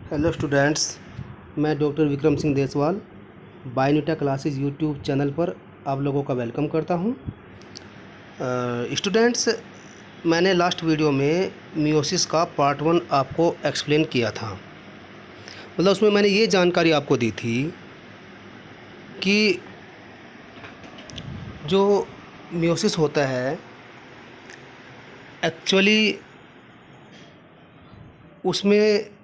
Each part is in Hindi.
हेलो स्टूडेंट्स, मैं doctor Vikram Singh Deswal Bionita classes YouTube channel पर आप लोगों का वेलकम करता हूं। स्टूडेंट्स, मैंने लास्ट वीडियो में मियोसिस का पार्ट 1 आपको एक्सप्लेन किया था। मतलब उसमें मैंने ये जानकारी आपको दी थी कि जो मियोसिस होता है एक्चुअली उसमें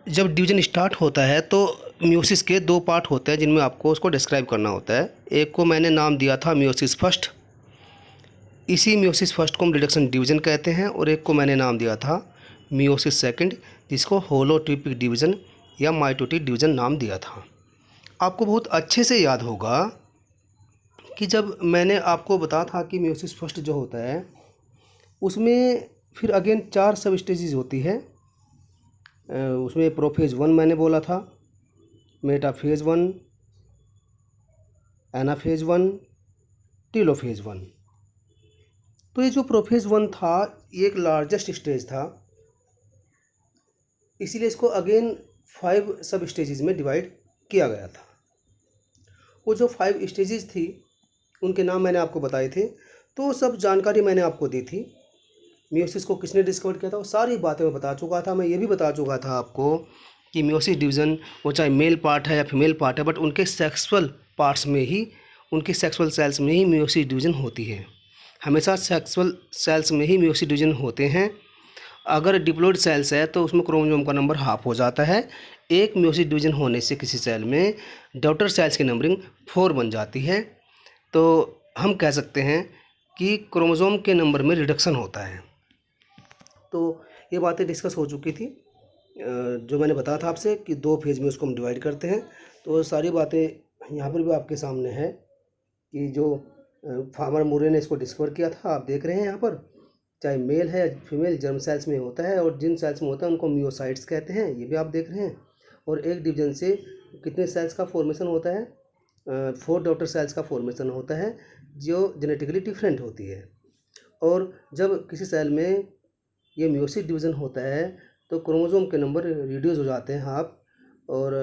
जब डिवीज़न स्टार्ट होता है तो मियोसिस के 2 पार्ट होते हैं जिनमें आपको उसको डिस्क्राइब करना होता है। एक को मैंने नाम दिया था मियोसिस फर्स्ट, इसी मियोसिस फर्स्ट को हम रिडक्शन डिवीज़न कहते हैं, और एक को मैंने नाम दिया था मियोसिस सेकंड, जिसको होलोट्रोपिक डिवीज़न या माइटोटिक डिवीज़न नाम दिया था। आपको बहुत अच्छे से याद होगा कि जब मैंने आपको बताया था कि मियोसिस फर्स्ट जो होता है उसमें फिर अगेन 4 सब स्टेजेस होती है। उसमें प्रोफेज 1 मैंने बोला था, मेटाफेज 1, एनाफेज 1, टेलोफेज 1। तो ये जो प्रोफेज 1 था ये एक लार्जेस्ट स्टेज था, इसीलिए इसको अगेन 5 सब स्टेजेस में डिवाइड किया गया था। वो जो 5 स्टेजेस थी उनके नाम मैंने आपको बताए थे, तो सब जानकारी मैंने आपको दी थी। मियोसिस को किसने डिस्कवर किया था वो सारी बातें मैं बता चुका था। मैं ये भी बता चुका था आपको कि मियोसिस डिवीज़न वो चाहे मेल पार्ट है या फीमेल पार्ट है, बट उनके सेक्सुअल पार्ट्स में ही, उनके सेक्सुअल सेल्स में ही मियोसिस डिवीज़न होती है। हमेशा सेक्सुअल सेल्स में ही मियोसिस डिवीज़न होते हैं। अगर डिप्लॉइड सेल्स है तो उसमें क्रोमोसोम का नंबर हाफ हो जाता है। एक मियोसिस डिवीज़न होने से किसी सेल में डॉटर सेल्स की नंबरिंग 4 बन जाती है। तो हम कह सकते हैं कि क्रोमोसोम के नंबर में रिडक्शन होता है। तो ये बातें डिस्कस हो चुकी थी। जो मैंने बताया था आपसे कि 2 फेज़ में उसको हम डिवाइड करते हैं, तो सारी बातें यहाँ पर भी आपके सामने है कि जो फार्मर मुरे ने इसको डिस्कवर किया था आप देख रहे हैं यहाँ पर। चाहे मेल है या फीमेल जर्म सेल्स में होता है, और जिन सेल्स में होता है उनको मियोसाइट्स कहते हैं, ये भी आप देख रहे हैं। और एक डिवीजन से कितने सेल्स का फॉर्मेशन होता है? 4 डॉटर सेल्स का फॉर्मेशन होता है जो जेनेटिकली डिफरेंट होती है। और जब किसी सेल में ये मियोसिस डिवीज़न होता है तो क्रोमोसोम के नंबर रिड्यूस हो जाते हैं हाफ, और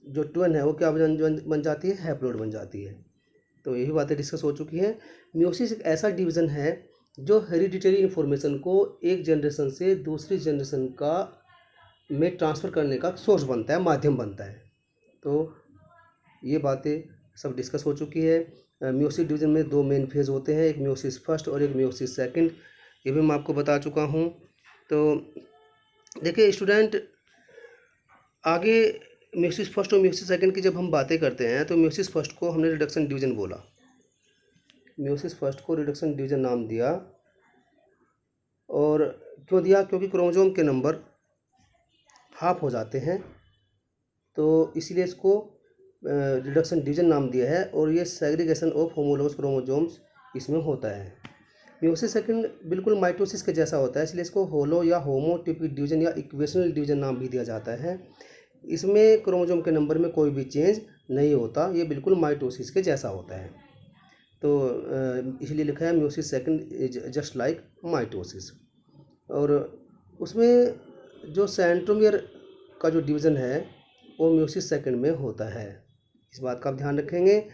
जो ट्विन है वो क्या बन जाती है? हैप्लोइड बन जाती है। तो यही बातें डिस्कस हो चुकी हैं। मियोसिस एक ऐसा डिवीज़न है जो हेरिडिटरी इन्फॉर्मेशन को एक जनरेशन से दूसरी जनरेशन का में ट्रांसफ़र करने का सोर्स बनता है, माध्यम बनता है। तो ये बातें सब डिस्कस हो चुकी है। मियोसिस डिवीज़न में 2 मेन फेज़ होते हैं, एक मियोसिस फर्स्ट और एक मियोसिस सेकंड, ये भी मैं आपको बता चुका हूँ। तो देखिए स्टूडेंट, आगे मियोसिस फर्स्ट और मियोसिस सेकंड की जब हम बातें करते हैं तो मियोसिस फर्स्ट को हमने रिडक्शन डिवीज़न बोला, मियोसिस फर्स्ट को रिडक्शन डिवीज़न नाम दिया। और क्यों दिया? क्योंकि क्रोमोसोम के नंबर हाफ हो जाते हैं, तो इसलिए इसको रिडक्शन डिवीज़न नाम दिया है। और ये सेग्रीगेशन ऑफ होमोलोगस क्रोमोसोम्स इसमें होता है। मियोसिस सेकंड बिल्कुल माइटोसिस के जैसा होता है, इसलिए इसको होलो या होमोटिपिक डिवीज़न या इक्वेशनल डिवीज़न नाम भी दिया जाता है। इसमें क्रोमोसोम के नंबर में कोई भी चेंज नहीं होता, ये बिल्कुल माइटोसिस के जैसा होता है। तो इसलिए लिखा है meiosis second is just like mitosis. और उसमें जो सेंट्रोमियर का जो डिवीज़न है वो मियोसिस सेकंड में होता है, इस बात का आप ध्यान रखेंगे।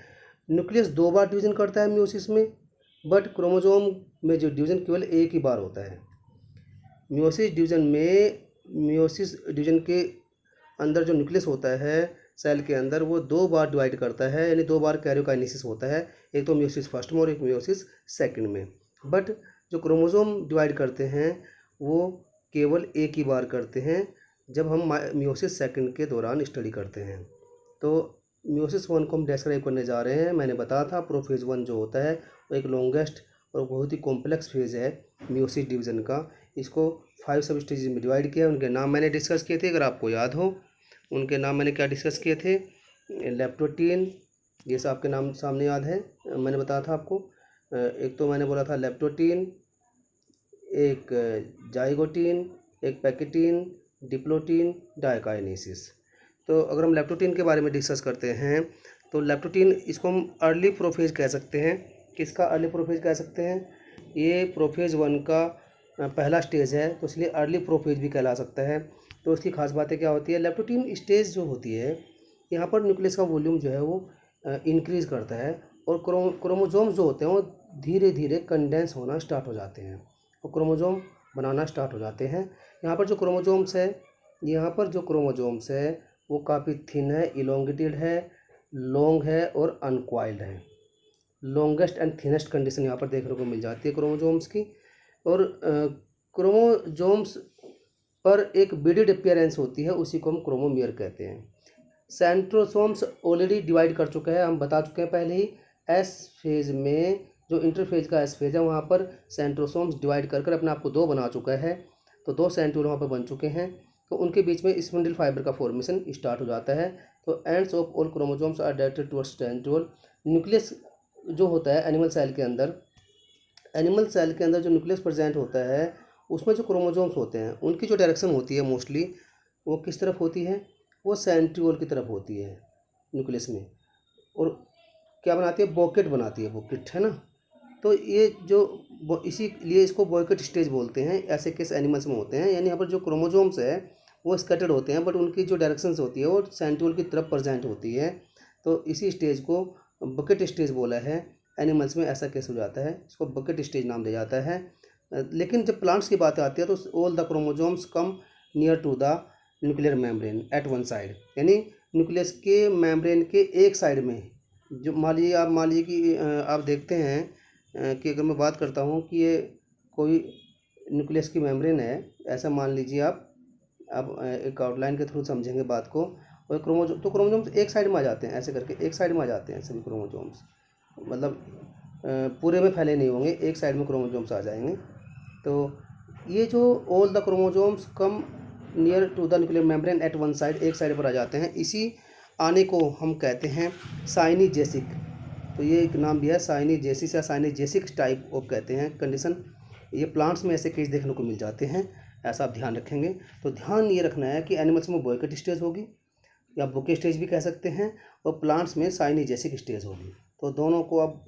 न्यूक्लियस 2 बार डिवीज़न करता है मियोसिस में, बट क्रोमोसोम में जो डिवीज़न केवल एक ही बार होता है। मियोसिस डिवीज़न के अंदर जो न्यूक्लियस होता है सेल के अंदर वो 2 बार डिवाइड करता है, यानी 2 बार कैरियोकाइनेसिस होता है, एक तो मियोसिस फर्स्ट में और एक मियोसिस सेकंड में। बट जो क्रोमोसोम डिवाइड करते हैं वो केवल एक ही बार करते हैं जब हम मियोसिस सेकंड के दौरान स्टडी करते हैं। तो मियोसिस 1 को हम डिस्क्राइब करने जा रहे हैं। मैंने बताया था प्रोफेज 1 जो होता है वो एक लॉन्गेस्ट और बहुत ही कॉम्प्लेक्स फेज़ है मियोसिस डिवीज़न का। इसको 5 सब स्टेजेस में डिवाइड किया, उनके नाम मैंने डिस्कस किए थे, अगर आपको याद हो। उनके नाम मैंने क्या डिस्कस किए थे? लेप्टोटीन, ये सब आपके नाम सामने याद है, मैंने बताया था आपको। एक तो मैंने बोला था लेप्टोटीन, एक जाइगोटीन, एक पैकेटीन, डिप्लोटीन, डायकाइनेसिस। तो अगर हम लेप्टोटीन के बारे में डिस्कस करते हैं तो लेप्टोटीन इसको हम अर्ली प्रोफेज कह सकते हैं। किसका अर्ली प्रोफेज कह सकते हैं? ये प्रोफेज 1 का पहला स्टेज है, तो इसलिए अर्ली प्रोफेज भी कहला सकता है। तो उसकी खास बातें क्या होती है, लेप्टोटीन स्टेज जो होती है यहाँ पर न्यूक्लियस का वॉल्यूम जो है वो इंक्रीज़ करता है और क्रोमोजोम्स जो होते हैं वो धीरे धीरे कंडेंस होना स्टार्ट हो जाते हैं और क्रोमोजोम बनाना स्टार्ट हो जाते हैं। यहाँ पर जो क्रोमोजोम्स है वो काफ़ी थिन है, इलोंगेटेड है, लॉन्ग है और अनकॉइल्ड है। लॉन्गेस्ट एंड थिनेस्ट कंडीशन यहाँ पर देखने को मिल जाती है क्रोमोजोम्स की। और क्रोमोजोम्स पर एक बिडेड अपीयरेंस होती है, उसी को हम क्रोमोमियर कहते हैं। सेंट्रोसोम्स ऑलरेडी डिवाइड कर चुके हैं, हम बता चुके हैं पहले ही। एस फेज में जो इंटरफेज का एस फेज है वहाँ पर सेंट्रोसोम्स डिवाइड कर कर अपने आप को 2 बना चुका है, तो 2 सेंट्रोल वहाँ पर बन चुके हैं। तो उनके बीच में स्पिंडल फाइबर का फॉर्मेशन स्टार्ट हो जाता है। तो ends of all chromosomes are directed towards centriole. Nucleus जो होता है एनिमल सेल के अंदर जो न्यूक्लियस प्रेजेंट होता है उसमें जो क्रोमोजोम्स होते हैं उनकी जो डायरेक्शन होती है मोस्टली वो किस तरफ होती है, वो सेंट्रियोल की तरफ होती है न्यूक्लियस में। और क्या बनाती है, बॉकेट बनाती है, बॉकेट है ना। तो ये जो इसीलिए इसको बॉकेट स्टेज बोलते हैं। ऐसे केस एनिमल्स में होते हैं, यानी यहाँ पर जो क्रोमोजोम्स है वो स्कैटर्ड होते हैं बट उनकी जो डायरेक्शंस होती है वो सेंट्रियोल की तरफ प्रेजेंट होती है। तो इसी स्टेज को बकेट स्टेज बोला है। एनिमल्स में ऐसा केस हो जाता है, इसको बकेट स्टेज नाम दिया जाता है। लेकिन जब प्लांट्स की बात आती है तो all the chromosomes come near to the nuclear membrane at one side, यानी न्यूक्लियस के मेम्ब्रेन के एक साइड में। जो मान लीजिए कि आप देखते हैं कि अगर मैं बात करता हूँ कि ये कोई न्यूक्लियस की मेम्ब्रेन है, ऐसा मान लीजिए आप एक आउटलाइन के थ्रू समझेंगे बात को। और क्रोमोजोम्स एक साइड में आ जाते हैं, ऐसे करके एक साइड में आ जाते हैं सभी क्रोमोजोम्स, मतलब पूरे में फैले नहीं होंगे, एक साइड में क्रोमोजोम्स आ जाएंगे। तो ये जो all the chromosomes come near to the nuclear membrane at one side, एक साइड पर आ जाते हैं, इसी आने को हम कहते हैं साइनिजेसिक। तो ये एक नाम भी है साइनिजेसिस या साइनिजेसिक टाइप ऑफ कहते हैं कंडीशन। ये प्लांट्स में ऐसे केस देखने को मिल जाते हैं, ऐसा आप ध्यान रखेंगे। तो ध्यान ये रखना है कि एनिमल्स में बॉयकट स्टेज होगी या बुके स्टेज भी कह सकते हैं, और प्लांट्स में साइनिजेसिक स्टेज होगी। तो दोनों को आप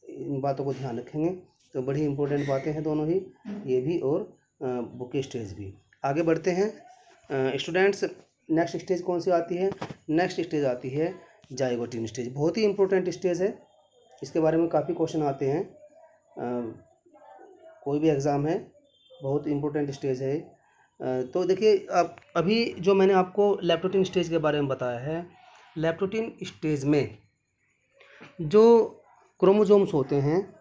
इन बातों को ध्यान रखेंगे। तो बड़ी इंपॉर्टेंट बातें हैं दोनों ही, ये भी और बुके स्टेज भी। आगे बढ़ते हैं स्टूडेंट्स। नेक्स्ट स्टेज कौन सी आती है, नेक्स्ट स्टेज आती है जाइगोटीन स्टेज। बहुत ही इंपॉर्टेंट स्टेज है, इसके बारे में काफ़ी क्वेश्चन आते हैं, कोई भी एग्ज़ाम है, बहुत इंपॉर्टेंट स्टेज है। तो देखिए अब अभी जो मैंने आपको लेप्टोटीन स्टेज के बारे में बताया है, लेप्टोटीन स्टेज में जो क्रोमोजोम्स होते हैं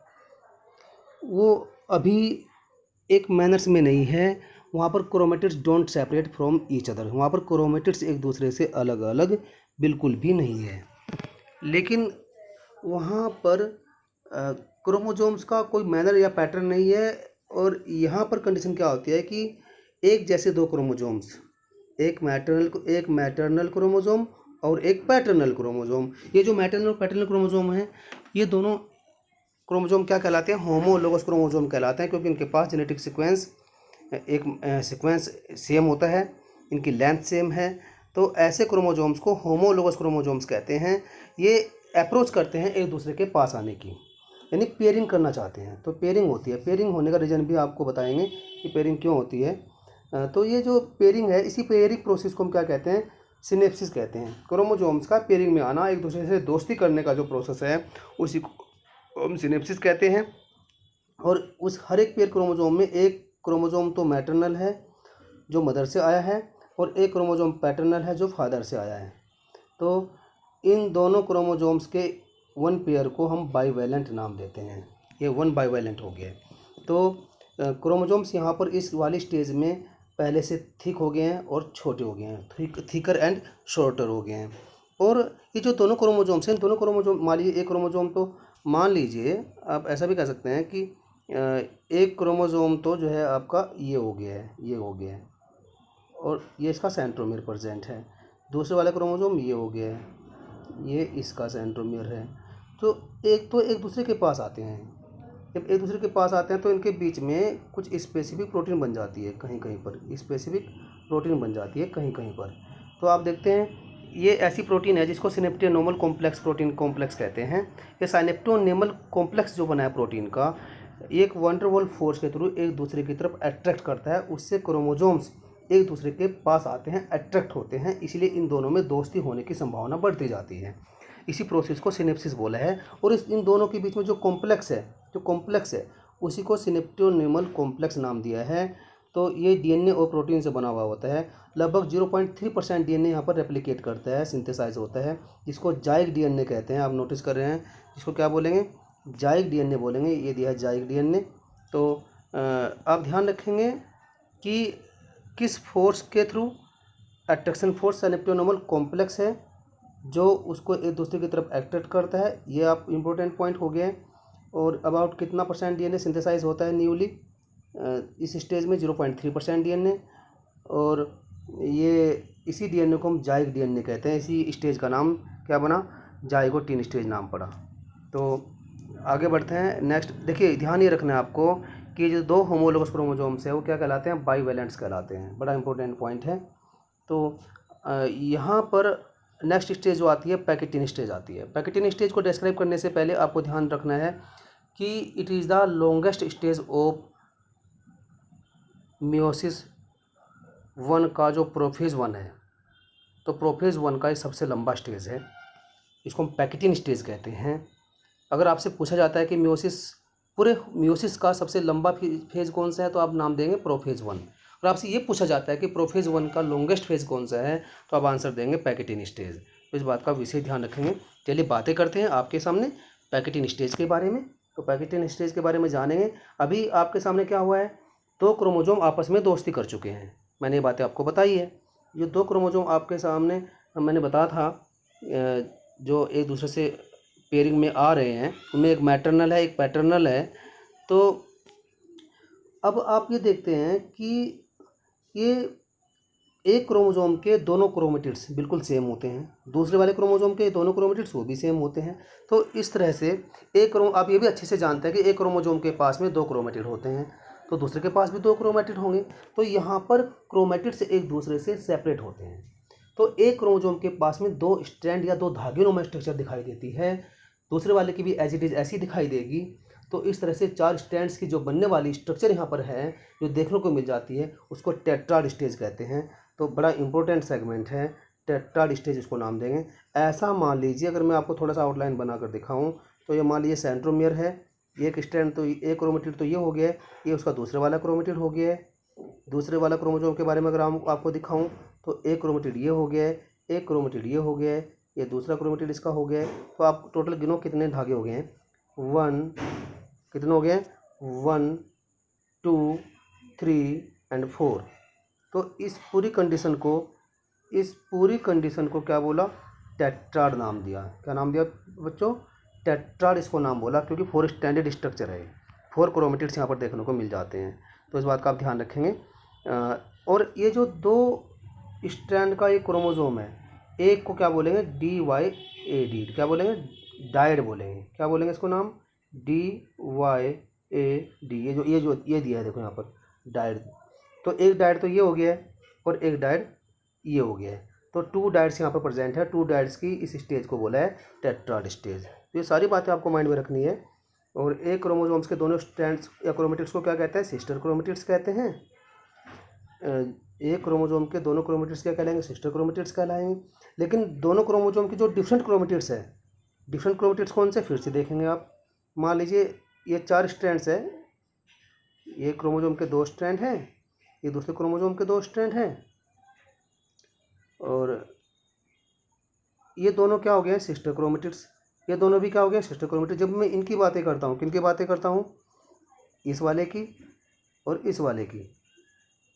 वो अभी एक मैनर्स में नहीं है, वहाँ पर chromatids don't separate from each other, वहाँ पर क्रोमेटिड्स एक दूसरे से अलग अलग बिल्कुल भी नहीं है। लेकिन वहाँ पर क्रोमोजोम्स का कोई मैनर या पैटर्न नहीं है। और यहाँ पर कंडीशन क्या होती है कि एक जैसे 2 क्रोमोजोम्स, एक मैटरनल क्रोमोजोम और एक पैटर्नल क्रोमोजोम। ये जो मैटरनल और पैटर्नल क्रोमोजोम हैं, ये दोनों क्रोमोजोम क्या कहलाते हैं, होमोलोगस क्रोमोजोम कहलाते हैं, क्योंकि इनके पास जेनेटिक सीक्वेंस सेम होता है, इनकी लेंथ सेम है। तो ऐसे क्रोमोजोम्स को होमोलोगस क्रोमोजोम्स कहते हैं। ये अप्रोच करते हैं एक दूसरे के पास आने की, यानी पेयरिंग करना चाहते हैं। तो पेयरिंग होती है, पेयरिंग होने का रीज़न भी आपको बताएंगे कि पेयरिंग क्यों होती है। तो ये जो पेयरिंग है, इसी पेयरिंग प्रोसेस को हम क्या कहते हैं, सिनेप्सिस कहते हैं। क्रोमोजोम्स का पेयरिंग में आना, एक दूसरे से दोस्ती करने का जो प्रोसेस है उसी को हम सिनेप्सिस कहते हैं। और उस हर एक पेयर क्रोमोजोम में एक क्रोमोजोम तो मैटरनल है जो मदर से आया है, और एक क्रोमोजोम पैटर्नल है जो फादर से आया है। तो इन दोनों क्रोमोजोम्स के वन पेयर को हम बाइवैलेंट नाम देते हैं, ये 1 बाइवैलेंट हो गया। तो क्रोमोजोम्स यहाँ पर इस वाली स्टेज में पहले से थिक हो गए हैं और छोटे हो गए हैं, थिकर एंड शॉर्टर हो गए हैं। और ये जो दोनों क्रोमोजोम्स हैं, दोनों क्रोमोजोम, मान लीजिए एक क्रोमोजोम, तो मान लीजिए आप ऐसा भी कह सकते हैं कि एक क्रोमोजोम तो जो है आपका ये हो गया है, ये हो गया है, और ये इसका सेंट्रोमियर प्रेजेंट है। दूसरे वाला क्रोमोजोम ये हो गया है, ये इसका सेंट्रोमियर है। तो एक दूसरे के पास आते हैं। जब एक दूसरे के पास आते हैं तो इनके बीच में कुछ स्पेसिफिक प्रोटीन बन जाती है, कहीं कहीं पर स्पेसिफिक प्रोटीन बन जाती है कहीं कहीं पर। तो आप देखते हैं ये ऐसी प्रोटीन है जिसको सिनेप्टियोनेमल कॉम्प्लेक्स प्रोटीन कॉम्प्लेक्स कहते हैं। ये सिनेप्टियोनेमल कॉम्प्लेक्स जो बना है प्रोटीन का, एक वंडरवॉल फोर्स के थ्रू एक दूसरे की तरफ अट्रैक्ट करता है, उससे क्रोमोजोम्स एक दूसरे के पास आते हैं, अट्रैक्ट होते हैं, इसलिए इन दोनों में दोस्ती होने की संभावना बढ़ती जाती है। इसी प्रोसेस को सिनेप्सिस बोला है। और इन दोनों के बीच में जो कॉम्प्लेक्स है उसी को सिनेप्टोनीमल कॉम्प्लेक्स नाम दिया है। तो ये डीएनए और प्रोटीन से बना हुआ होता है। लगभग 0.3% डीएनए यहाँ पर रेप्लिकेट करता है, सिंथेसाइज होता है, जिसको जाइग डीएनए कहते हैं। आप नोटिस कर रहे हैं, जिसको क्या बोलेंगे, जाइग डीएनए बोलेंगे। ये दिया है जाइग डीएनए। तो आप ध्यान रखेंगे कि किस फोर्स के थ्रू, अट्रैक्शन फोर्स सिनेप्टोनीमल कॉम्प्लेक्स है जो उसको एक दूसरे की तरफ अट्रैक्ट करता है। ये आप इम्पोर्टेंट पॉइंट हो गया है। और अबाउट कितना % डीएनए सिंथेसाइज होता है न्यूली इस स्टेज में, 0.3% डीएनए। और ये इसी डीएनए को हम जाइग डीएनए कहते हैं। इसी स्टेज का नाम क्या बना, जाइगोटिन स्टेज नाम पड़ा। तो आगे बढ़ते हैं। नेक्स्ट देखिए, ध्यान ये रखना है आपको कि जो दो होमोलोगस क्रोमोसोम्स है वो क्या कहलाते हैं, बाईवैलेंट्स कहलाते हैं। बड़ा इंपॉर्टेंट पॉइंट है। तो यहाँ पर नेक्स्ट स्टेज जो आती है पैकेटिन स्टेज आती है। पैकेटिन स्टेज को डिस्क्राइब करने से पहले आपको ध्यान रखना है कि it is the longest stage of meiosis 1 का जो प्रोफेज 1 है। तो प्रोफेज 1 का ये सबसे लंबा स्टेज है, इसको हम पैकेटिन स्टेज कहते हैं। अगर आपसे पूछा जाता है कि पूरे मियोसिस का सबसे लंबा फेज कौन सा है, तो आप नाम देंगे प्रोफेज 1। और आपसे ये पूछा जाता है कि प्रोफेज 1 का लॉन्गेस्ट फेज कौन सा है, तो आप आंसर देंगे पैकेटिन स्टेज। तो इस बात का विशेष ध्यान रखेंगे। चलिए बातें करते हैं आपके सामने पैकेटिन स्टेज के बारे में। तो पैकेटिन स्टेज के बारे में जानेंगे। अभी आपके सामने क्या हुआ है, दो क्रोमोजोम आपस में दोस्ती कर चुके हैं। मैंने ये बातें आपको बताई है। ये दो क्रोमोजोम आपके सामने मैंने बताया था जो एक दूसरे से पेयरिंग में आ रहे हैं, उनमें एक मैटरनल है, एक पैटर्नल है। तो अब आप ये देखते हैं कि ये एक क्रोमोसोम के दोनों क्रोमेटिड्स बिल्कुल सेम होते हैं, दूसरे वाले क्रोमोसोम के दोनों क्रोमेटिड्स वो भी सेम होते हैं। तो इस तरह से आप ये भी अच्छे से जानते हैं कि एक क्रोमोसोम के पास में 2 क्रोमेटिड होते हैं, तो दूसरे के पास भी 2 क्रोमेटिड होंगे। तो यहाँ पर क्रोमेटिड्स एक दूसरे से सेपरेट होते हैं। तो एक क्रोमोसोम के पास में 2 स्ट्रैंड या 2 धागे स्ट्रक्चर दिखाई देती है, दूसरे वाले की भी एज इट इज़ ऐसी दिखाई देगी। तो इस तरह से 4 स्ट्रैंड्स की जो बनने वाली स्ट्रक्चर यहाँ पर है, जो देखने को मिल जाती है, उसको टेट्राड स्टेज कहते हैं। तो बड़ा इंपॉर्टेंट सेगमेंट है, टेट्राड स्टेज इसको नाम देंगे। ऐसा मान लीजिए, अगर मैं आपको थोड़ा सा आउटलाइन बनाकर दिखाऊं, तो ये मान लीजिए सेंट्रोमियर है, एक स्ट्रैंड तो एक क्रोमेटिड तो ये हो गया है, ये उसका दूसरे वाला क्रोमेटिड हो गया है। दूसरे वाला क्रोमोसोम के बारे में अगर आपको दिखाऊं, तो एक क्रोमेटिड ये हो गया है, एक क्रोमेटिड ये हो गया है, ये दूसरा क्रोमेटिड इसका हो गया है। तो आप टोटल गिनो कितने धागे हो गए हैं, 1 कितने हो गए, 1 2 3 एंड 4। तो इस पूरी कंडीशन को क्या बोला, टेट्राड नाम दिया। क्या नाम दिया बच्चों, टेट्राड इसको नाम बोला, क्योंकि 4 स्टैंडर्ड स्ट्रक्चर है, 4 क्रोमेटिड्स यहाँ पर देखने को मिल जाते हैं। तो इस बात का आप ध्यान रखेंगे। और ये जो 2 स्ट्रैंड का एक क्रोमोसोम है, एक को क्या बोलेंगे, DYAD, क्या बोलेंगे, डायड बोलेंगे। क्या बोलेंगे इसको नाम, DYAD। ये दिया है देखो यहाँ पर डायड। तो एक डायड तो ये हो गया है और एक डायड ये हो गया है। तो 2 डायड्स यहाँ पर प्रेजेंट है। 2 डायड्स की इस स्टेज को बोला है टेट्राड स्टेज। तो ये सारी बातें आपको माइंड में रखनी है। और एक क्रोमोसोम्स के दोनों स्ट्रैंड्स या क्रोमेटिड्स को क्या कहते हैं, सिस्टर क्रोमेटिड्स कहते हैं। एक क्रोमोसोम के दोनों क्रोमेटिड्स क्या कहलाएंगे, सिस्टर क्रोमेटिड्स कहलाएंगे। लेकिन दोनों क्रोमोसोम की जो डिफरेंट क्रोमेटिड्स है, डिफरेंट क्रोमेटिड्स कौन से, फिर से देखेंगे आप। मान लीजिए ये 4 स्ट्रैंड्स है, ये क्रोमोसोम के 2 स्ट्रैंड हैं, ये दूसरे क्रोमोसोम के 2 स्ट्रैंड हैं, और ये दोनों क्या हो गए हैं, सिस्टर क्रोमेटिड्स। ये दोनों भी क्या हो गए, सिस्टर क्रोमेटिड्स। जब मैं इनकी बातें करता हूँ, किनकी बातें करता हूँ, इस वाले की और इस वाले की।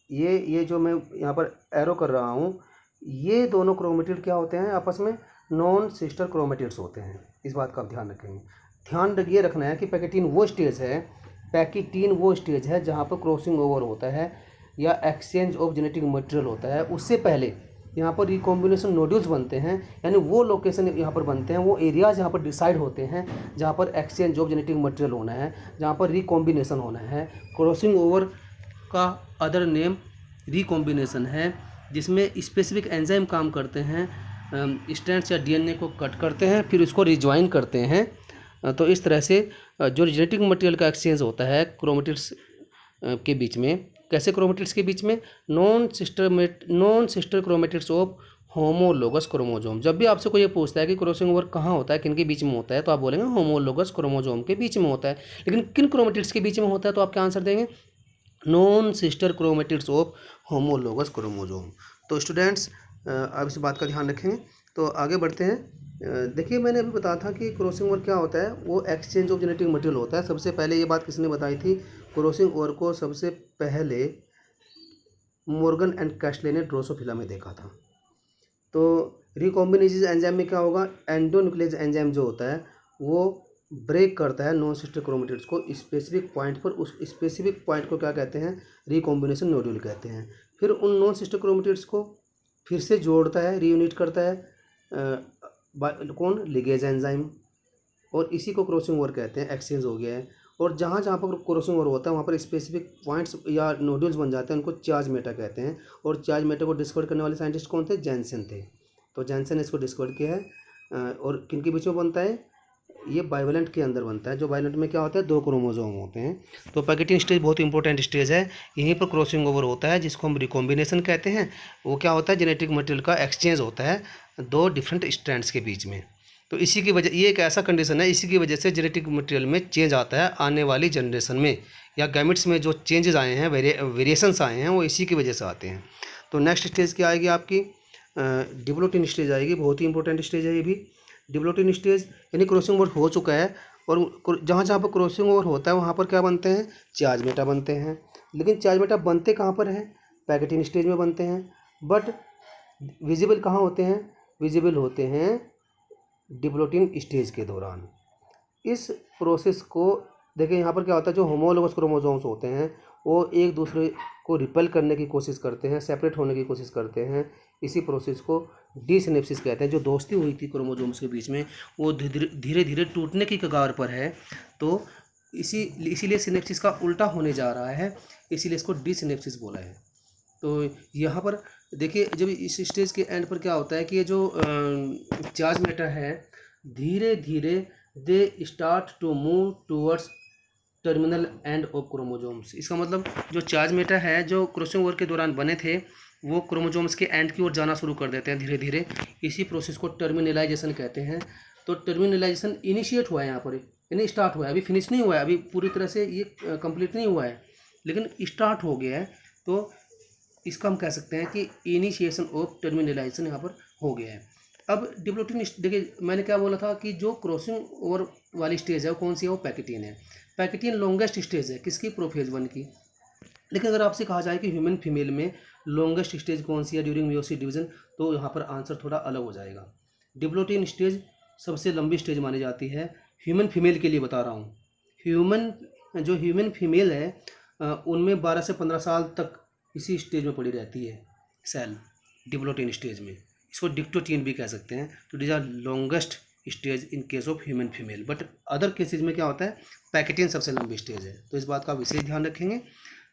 ये जो मैं यहाँ पर एरो कर रहा हूँ, ये दोनों क्रोमेटिड क्या होते हैं, आपस में नॉन सिस्टर क्रोमेटिड्स होते हैं। इस बात का आप ध्यान रखेंगे। ध्यान ये रखना है कि पैकेटिन वो स्टेज है जहाँ पर क्रॉसिंग ओवर होता है या एक्सचेंज ऑफ जेनेटिक मटेरियल होता है। उससे पहले यहाँ पर रिकॉम्बिनेशन नोड्यूल्स बनते हैं, यानी वो लोकेशन यहाँ पर बनते हैं, वो एरियाज़ यहाँ पर डिसाइड होते हैं जहाँ पर एक्सचेंज ऑफ जेनेटिक मटेरियल होना है, जहाँ पर रिकॉम्बिनेशन होना है। क्रॉसिंग ओवर का अदर नेम रिकॉम्बिनेशन है, जिसमें स्पेसिफिक एंजाइम काम करते हैं, स्ट्रैंड्स या डीएनए को कट करते हैं, फिर उसको रिज्वाइन करते हैं तो इस तरह से जो जेनेटिक मटेरियल का एक्सचेंज होता है क्रोमेटिड्स के बीच में, कैसे क्रोमेटिड्स के बीच में, non sister chromatids of homologous chromosome. जब भी आपसे कोई ये पूछता है कि क्रॉसिंग ओवर कहाँ होता है, किन के बीच में होता है, तो आप बोलेंगे होमोलोगस क्रोमोजोम के बीच में होता है। लेकिन किन क्रोमेटिड्स के बीच में होता है, तो आप क्या आंसर देंगे, non sister chromatids of homologous chromosome. तो स्टूडेंट्स आप इस बात का ध्यान रखेंगे। तो आगे बढ़ते हैं। देखिए मैंने अभी बताया था कि क्रॉसिंग ओवर क्या होता है, वो एक्सचेंज ऑफ जेनेटिक मटेरियल होता है। सबसे पहले ये बात किसने बताई थी, क्रॉसिंग ओवर को सबसे पहले मॉर्गन एंड कैस्टले ने ड्रोसोफिला में देखा था। तो रिकॉम्बिनेज एंजाइम में क्या होगा, एंडोन्यूक्लियस एंजाइम जो होता है वो ब्रेक करता है नॉन सिस्टर क्रोमेटिड्स को स्पेसिफिक पॉइंट पर। उस स्पेसिफिक पॉइंट को क्या कहते हैं, रिकॉम्बिनेशन नोड्यूल कहते हैं। फिर उन नॉन सिस्टर क्रोमेटिड्स को फिर से जोड़ता है, रीयूनिट करता है कौन, लिगेज एंजाइम, और इसी को क्रॉसिंग ओवर कहते हैं। एक्सचेंज हो गया है। और जहाँ जहाँ पर क्रॉसिंग ओवर होता है वहाँ पर स्पेसिफिक पॉइंट्स या नोड्यूल्स बन जाते हैं, उनको चार्ज मेटा कहते हैं। और चार्ज मेटा को डिस्कवर करने वाले साइंटिस्ट कौन थे, जैनसन थे। तो जैनसन ने इसको डिस्कवर किया है। और किन के बीच में बनता है, ये बाइवेलेंट के अंदर बनता है। जो बाइवेलेंट में क्या होता है, 2 क्रोमोसोम होते हैं। तो पैकेटिंग स्टेज बहुत इंपॉर्टेंट स्टेज है, यहीं पर क्रॉसिंग ओवर होता है, जिसको हम रिकॉम्बिनेशन कहते हैं। वो क्या होता है, जेनेटिक मटेरियल का एक्सचेंज होता है 2 डिफरेंट स्ट्रैंड्स के बीच में। तो इसी की वजह, ये एक ऐसा कंडीशन है, इसी की वजह से जेनेटिक मटेरियल में चेंज आता है आने वाली जनरेशन में, या गैमेट्स में जो चेंजेस आए हैं, वेरिएशंस आए हैं, वो इसी की वजह से आते हैं। तो नेक्स्ट स्टेज क्या आएगी आपकी, डिप्लोटिन स्टेज आएगी। बहुत ही इंपॉर्टेंट स्टेज है ये भी। डिप्लोटिन स्टेज यानी क्रॉसिंग ओवर हो चुका है, और जहाँ जहाँ पर क्रॉसिंग ओवर होता है वहाँ पर क्या बनते हैं, चार्ज मेटा बनते हैं। लेकिन चार्ज मेटा बनते कहाँ पर हैं, पैकेटिंग स्टेज में बनते हैं। बट विजिबल कहाँ होते हैं, विजिबल होते हैं डिप्लोटिन स्टेज के दौरान। इस प्रोसेस को देखिए, यहाँ पर क्या होता है, जो होमोलोगस क्रोमोसोम्स होते हैं वो एक दूसरे को रिपेल करने की कोशिश करते हैं, सेपरेट होने की कोशिश करते हैं। इसी प्रोसेस को डीसिनेप्सिस कहते हैं। जो दोस्ती हुई थी क्रोमोसोम्स के बीच में, वो धीरे धीरे टूटने की कगार पर है। तो इसीलिए सिनेप्सिस का उल्टा होने जा रहा है, इसीलिए इसको डीसिनेप्सिस बोला है। तो यहाँ पर देखिए, जब इस स्टेज के एंड पर क्या होता है कि ये जो चार्ज मैटर है, धीरे धीरे they start to move towards terminal end of chromosomes. इसका मतलब जो चार्ज मैटर है, जो क्रॉसिंग ओवर के दौरान बने थे, वो क्रोमोसोम्स के एंड की ओर जाना शुरू कर देते हैं धीरे धीरे। इसी प्रोसेस को टर्मिनलाइजेशन कहते हैं। तो टर्मिनलाइजेशन इनिशिएट हुआ है यहाँ पर, यानी स्टार्ट हुआ है, अभी फिनिश नहीं हुआ है, अभी पूरी तरह से ये कंप्लीट नहीं हुआ है, लेकिन स्टार्ट हो गया है। तो इसका हम कह सकते हैं कि इनिशिएशन ऑफ टर्मिनलाइजेशन यहाँ पर हो गया है। अब डिप्लोटिन, देखिए मैंने क्या बोला था कि जो क्रॉसिंग ओवर वाली स्टेज है वो कौन सी है, वो पैकेटिन है। पैकेटिन लॉन्गेस्ट स्टेज है किसकी, प्रोफेज 1 की। लेकिन अगर आपसे कहा जाए कि ह्यूमन फीमेल में लॉन्गेस्ट स्टेज कौन सी है ड्यूरिंग मियोसिस डिवीजन, तो यहाँ पर आंसर थोड़ा अलग हो जाएगा। डिप्लोटिन स्टेज सबसे लंबी स्टेज मानी जाती है ह्यूमन फीमेल के लिए, बता रहा हूँ। ह्यूमन फीमेल है उनमें 12 से 15 साल तक इसी स्टेज में पड़ी रहती है सेल, डिप्लोटिन स्टेज में। इसको डिक्टोटिन भी कह सकते हैं। तो this are longest stage in case of human female. But other cases में क्या होता है, पैकेटिन सबसे लंबी स्टेज है। तो इस बात का विशेष ध्यान रखेंगे।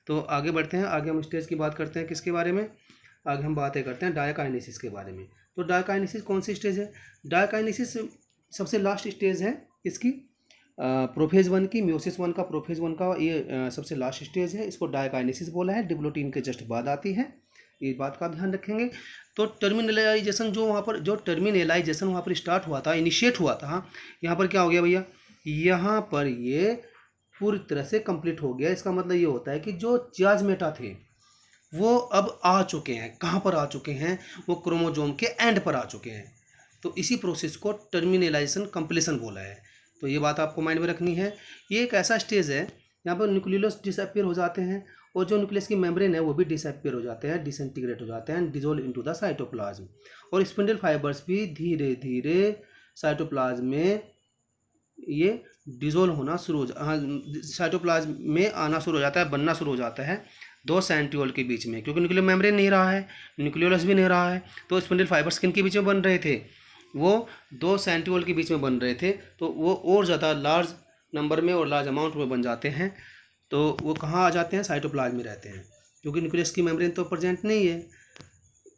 तो आगे बढ़ते हैं, आगे हम स्टेज की बात करते हैं किसके बारे में, आगे हम बातें करते हैं डायकाइनेसिस के बारे में। तो डायकाइनेसिस कौन सी स्टेज है, डायकाइनेसिस सबसे लास्ट स्टेज है इसकी, प्रोफेज 1 की, मियोसिस 1 का, प्रोफेज 1 का, ये सबसे लास्ट स्टेज है। इसको डायकाइनेसिस बोला है, डिप्लोटिन के जस्ट बाद आती है, ये बात का ध्यान रखेंगे। तो टर्मिनलाइजेशन टर्मिनलाइजेशन वहाँ पर स्टार्ट हुआ था, इनिशिएट हुआ था, यहाँ पर क्या हो गया भैया, यहाँ पर ये पूरी तरह से कंप्लीट हो गया। इसका मतलब ये होता है कि जो चार्ज मेटा थे वो अब आ चुके हैं, कहाँ पर आ चुके हैं, वो क्रोमोसोम के एंड पर आ चुके हैं। तो इसी प्रोसेस को टर्मिनलाइजेशन कंप्लीशन बोला है। तो ये बात आपको माइंड में रखनी है। ये एक ऐसा स्टेज है यहाँ पर न्यूक्लियस डिसअपियर हो जाते हैं, और जो न्यूक्लियस की मेम्ब्रेन है वो भी डिसअपियर हो जाते हैं, डिसइंटीग्रेट हो जाते हैं, डिजोल्व इनटू द साइटोप्लाज्म। और स्पिंडल फाइबर्स भी धीरे धीरे साइटोप्लाज्म में ये डिजोल्व होना शुरू हो साइटोप्लाज्म में आना शुरू हो जाता है, बनना शुरू हो जाता है 2 सेंट्रियोल के बीच में, क्योंकि न्यूक्लियर मेम्ब्रेन नहीं रहा है, न्यूक्लियोलस भी नहीं रहा है। तो स्पिंडल फाइबर्स किन के बीच में बन रहे थे, वो 2 सेंट्रियोल के बीच में बन रहे थे। तो वो और ज़्यादा लार्ज नंबर में और लार्ज अमाउंट में बन जाते हैं। तो वो कहाँ आ जाते हैं, साइटोप्लाज्म में रहते हैं, क्योंकि न्यूक्लियस की मेम्ब्रेन तो प्रेजेंट नहीं है।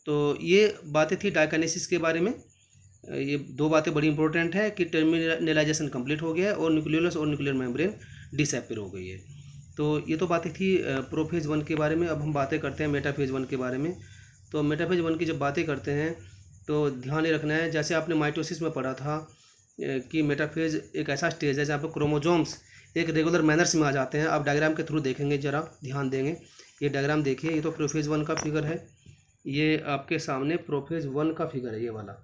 तो ये बातें थी डायकाइनेसिस के बारे में। ये दो बातें बड़ी इंपॉर्टेंट है कि टर्मिनलाइजेशन कंप्लीट हो गया है और न्यूक्लियोलस और न्यूक्लियर मेम्ब्रेन डिसएपीयर हो गई है। तो ये तो बातें थी प्रोफेज 1 के बारे में। अब हम बातें करते हैं मेटाफेज 1 के बारे में। तो मेटाफेज 1 की जब बातें करते हैं तो ध्यान ये रखना है, जैसे आपने माइटोसिस में पढ़ा था कि मेटाफेज एक ऐसा स्टेज है जहाँ पर क्रोमोजोम्स एक रेगुलर मैनर्स में आ जाते हैं। आप डायग्राम के थ्रू देखेंगे, ज़रा ध्यान देंगे। ये डायग्राम देखिए, ये तो प्रोफेज 1 का फिगर है, ये आपके सामने प्रोफेज 1 का फिगर है, ये वाला है